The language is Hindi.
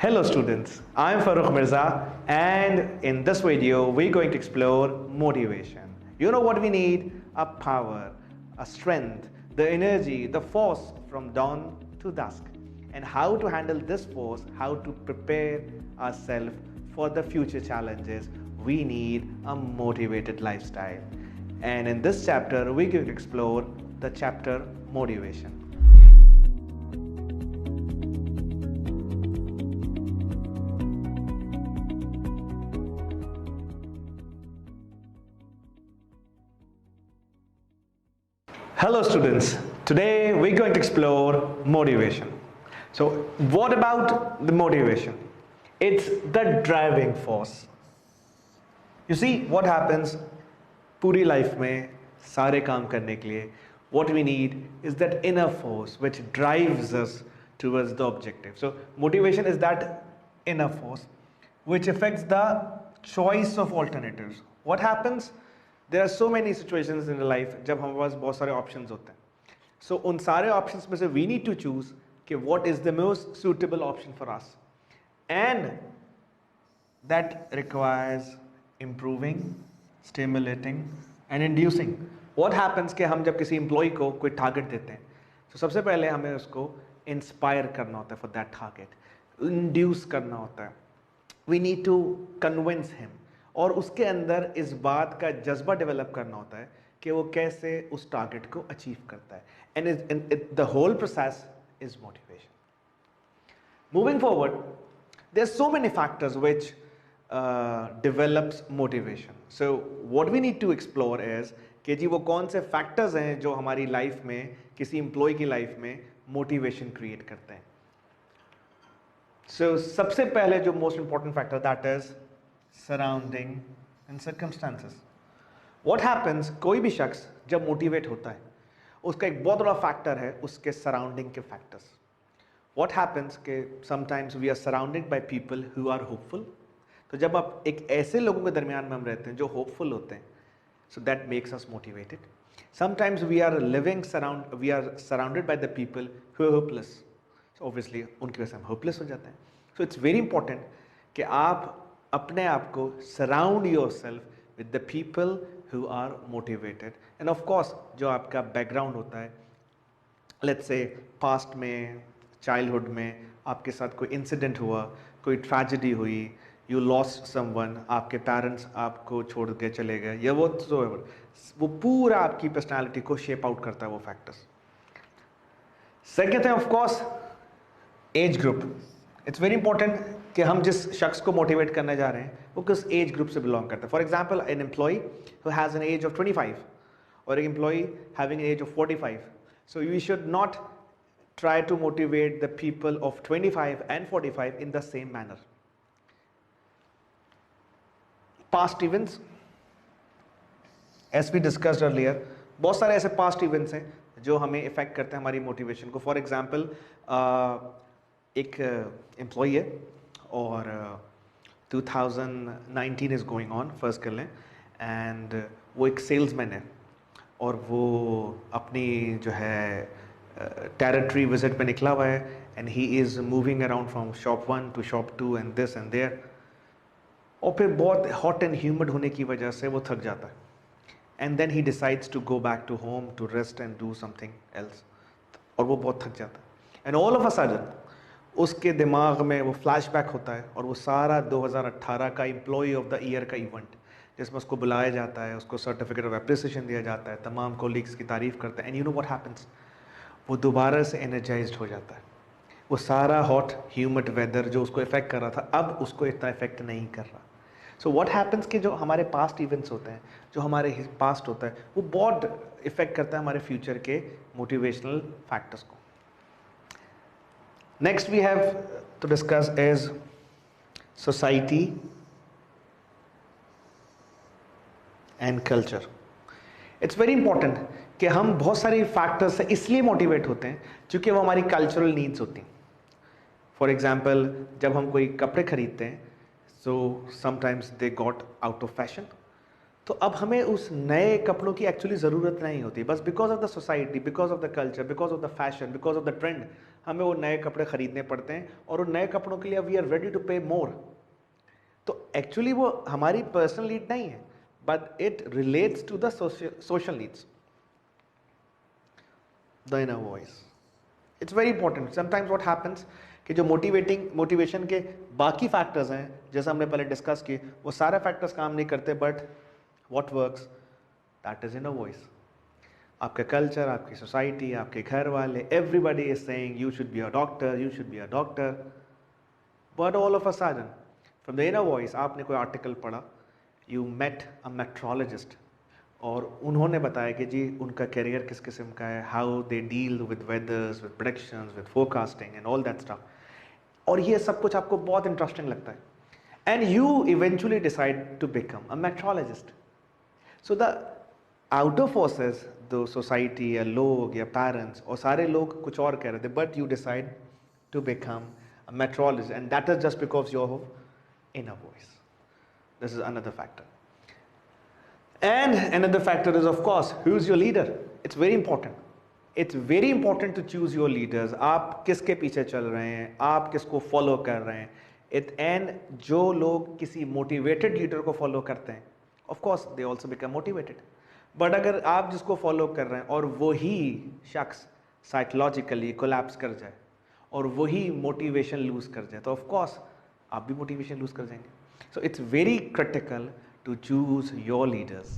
Hello students, I'm Farooq Mirza and in this video we're going to explore motivation. You know what we need? A power, a strength, the energy, the force from dawn to dusk, and how to handle this force, how to prepare ourselves for the future challenges. We need a motivated lifestyle. And in this chapter we're going to explore the chapter motivation. Hello students, today we're going to explore motivation. So what about the motivation? It's the driving force. You see what happens पूरी life में सारे काम करने के लिए what we need is that inner force which drives us towards the objective. So motivation is that inner force which affects the choice of alternatives. What happens? There are so many situations in life जब हमारे पास बहुत सारे options होते हैं. So उन सारे options में से we need to choose कि what is the most suitable option for us, and that requires improving, stimulating and inducing. What happens कि हम जब किसी employee को कोई target देते हैं, तो सबसे पहले हमें उसको inspire करना होता है for that target, induce करना होता है. We need to convince him. और उसके अंदर इस बात का जज्बा डेवलप करना होता है कि वो कैसे उस टारगेट को अचीव करता है. And the whole process is motivation. Moving forward, there are so many factors which develops motivation. So what we need to explore is कि जी वो कौन से फैक्टर्स हैं जो हमारी लाइफ में, किसी एम्प्लॉय की लाइफ में मोटिवेशन क्रिएट करते हैं. सो सबसे पहले जो most important factor that is surrounding and circumstances. What happens, कोई भी शख्स जब मोटिवेट होता है उसका एक बहुत बड़ा फैक्टर है उसके सराउंडिंग के फैक्टर्स. What happens कि sometimes we are surrounded by people who are hopeful. तो जब आप एक ऐसे लोगों के दरमियान में हम रहते हैं जो होपफुल होते हैं, so that makes us motivated. Sometimes we are surrounded by the people who are hopeless. So obviously उनकी वजह से हम hopeless हो जाते हैं. So it's very important कि आप अपने आप को surround yourself with the people who are motivated. And of course जो आपका बैकग्राउंड होता है, लेट्स से पास्ट में, चाइल्डहुड में आपके साथ कोई इंसिडेंट हुआ, कोई ट्रेजेडी हुई, यू लॉस्ट समवन, आपके पेरेंट्स आपको छोड़ के चले गए, या वो पूरा आपकी पर्सनैलिटी को शेप आउट करता है वो फैक्टर्स. सेकेंड है of course age group. It's very important कि हम जिस शख्स को मोटिवेट करने जा रहे हैं वो किस एज ग्रुप से बिलोंग करता है. For example an employee who has an age of 25 और एक employee having an age of 45. So you should not try to motivate the people of 25 and 45 in the same manner. Past events, as we discussed earlier, बहुत सारे ऐसे पास्ट इवेंट्स हैं जो हमें इफेक्ट करते हैं हमारी मोटिवेशन को. फॉर एग्जाम्पल एक एम्प्लॉई है और 2019 इज़ गोइंग ऑन, फर्स्ट कर लें, एंड वो एक सेल्समैन है और वो अपनी जो है टेरिटरी विजिट पे निकला हुआ है, and he is moving around from shop 1 to shop 2 and this and there. और फिर बहुत हॉट एंड ह्यूमिड होने की वजह से वो थक जाता है, and then he decides to go back to home to rest and do something else. और वो बहुत थक जाता है, and all of a sudden उसके दिमाग में वो फ्लैशबैक होता है और वो सारा 2018 का एम्प्लॉय ऑफ द ईयर का इवेंट जिसमें उसको बुलाया जाता है, उसको सर्टिफिकेट ऑफ एप्रिसिएशन दिया जाता है, तमाम कोलीग्स की तारीफ़ करते हैं, and you know what happens, वो दोबारा से एनर्जाइज्ड हो जाता है. वो सारा हॉट ह्यूमिड वेदर जो उसको इफेक्ट कर रहा था अब उसको इतना इफेक्ट नहीं कर रहा. सो व्हाट हैपेंस कि जो हमारे पास्ट इवेंट्स होते हैं, जो हमारे पास्ट होता है, वो बहुत इफेक्ट करता है हमारे फ्यूचर के मोटिवेशनल फैक्टर्स को. Next we have to discuss is society and culture. It's very important कि हम बहुत सारे फैक्टर्स से इसलिए मोटिवेट होते हैं क्योंकि वो हमारी कल्चरल नीड्स होती हैं. फॉर एग्जाम्पल जब हम कोई कपड़े खरीदते हैं, so sometimes they got out of fashion, तो अब हमें उस नए कपड़ों की एक्चुअली ज़रूरत नहीं होती, बस because of the society, because of the culture, because of the fashion, because of the trend हमें वो नए कपड़े खरीदने पड़ते हैं और उन नए कपड़ों के लिए वी आर रेडी टू पे मोर। तो एक्चुअली वो हमारी पर्सनल नीड नहीं है, but it relates to the social needs. The inner voice, it's very important. Sometimes what happens कि जो मोटिवेशन के बाकी फैक्टर्स हैं, जैसे हमने पहले डिस्कस किए, वो सारे फैक्टर्स काम नहीं करते, but what works, that is inner voice. आपका कल्चर, आपकी सोसाइटी, आपके घर वाले, everybody is saying you should be a doctor, you should be a doctor, but all of a sudden from the inner voice आपने कोई आर्टिकल पढ़ा, यू मेट अ मेट्रोलॉजिस्ट, और उन्होंने बताया कि जी उनका करियर किस किस्म का है, how they deal with weathers, with predictions, with forecasting and all that stuff, और ये सब कुछ आपको बहुत इंटरेस्टिंग लगता है, and you eventually decide to become a meteorologist. So the outer forces, the society या लोग या पेरेंट्स और सारे लोग कुछ और कह रहे थे, but you decide to become a meteorologist, and that is just because your inner voice. This is another factor. And another factor is, of course, who is your leader? It's very important. It's very important to choose your leaders. आप किसके पीछे चल रहे हैं, आप किसको फॉलो कर रहे हैं। एंड जो लोग किसी मोटिवेटेड लीडर को फॉलो करते हैं, of course they also become motivated. But अगर आप जिसको फॉलो कर रहे हैं और वही शख्स साइकोलॉजिकली कोलैप्स कर जाए और वही मोटिवेशन लूज कर जाए, तो ऑफ कोर्स आप भी मोटिवेशन लूज कर जाएंगे। So it's very critical to choose your leaders.